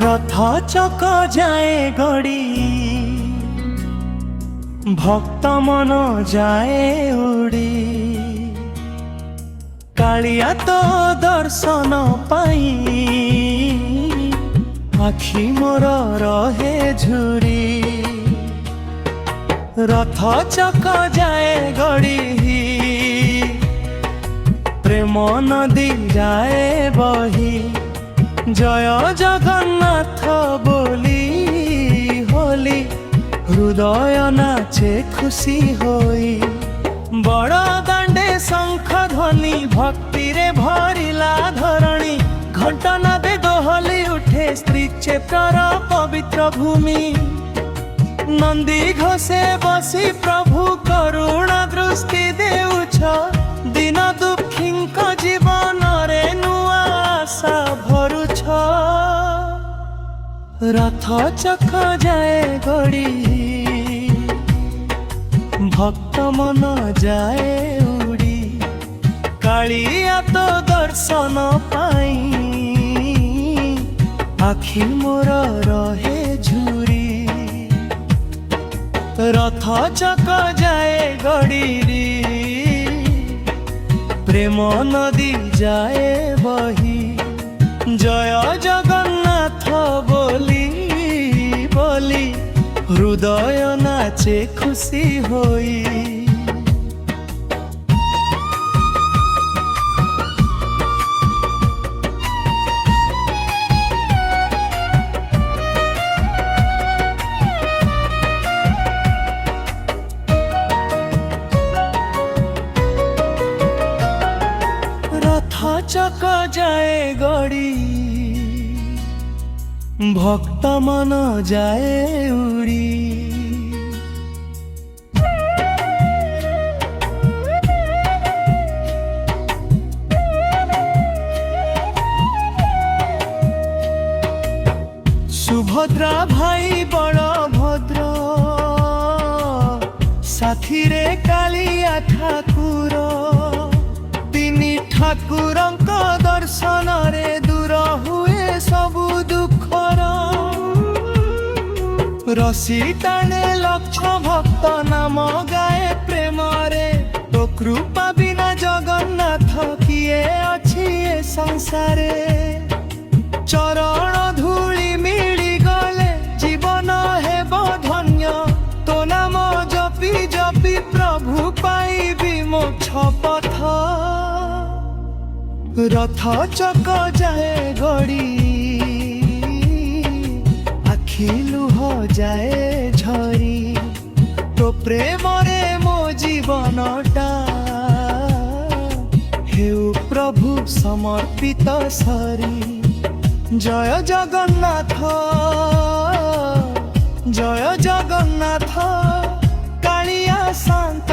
रथ चक जाए गड़ी भक्त मन जाए उड़ी कालिया तो दर्शन पाई आखि मोर रहे झुरी रथ चक जाए गड़ी प्रेम नदी जाए बही जय जगन्नाथ बोली होली हृदय नाचे खुशी होई बड़ दांडे शंख ध्वनि भक्ति रे भरिला धरणी घंटना दे दोहली उठे स्त्री क्षेत्र पवित्र भूमि नंदी घोषे बसी प्रभु करुणा दृष्टि देउछ दिन दुखी जीवन रे नुआ आशा भरुछ रथ चक जाए गड़ी भक्त मन जाए उड़ी कालिया तो दर्शन पाई आखि मोर रहे झुरी रथ चक जाए गड़ी प्रेम नदी जाए बही जय जगन्नाथ बोली बोली हृदय नाचे खुशी होई चक जाए गड़ी भक्त मन जाए उड़ी सुभद्रा भाई बलभद्र साथी रे कालिया ठाकुर ठाकुर दर्शन रे दूर हुए सबु दुखर रसी टाणे लक्ष भक्त नाम गाए प्रेम रे तो कृपा बिना जगन्नाथ किए अछि ए संसारे चरण धूली मिली गले जीवन हेब धन्य तो नाम जपी जपी प्रभु पाइबी मोक्ष पथ रथ चक जाए गड़ी आखि लुह जाए झरी तो प्रेम रे मो जीवनटा हेउ प्रभु समर्पित सरी जय जगन्नाथ जय जगन्नाथ कालिया शांत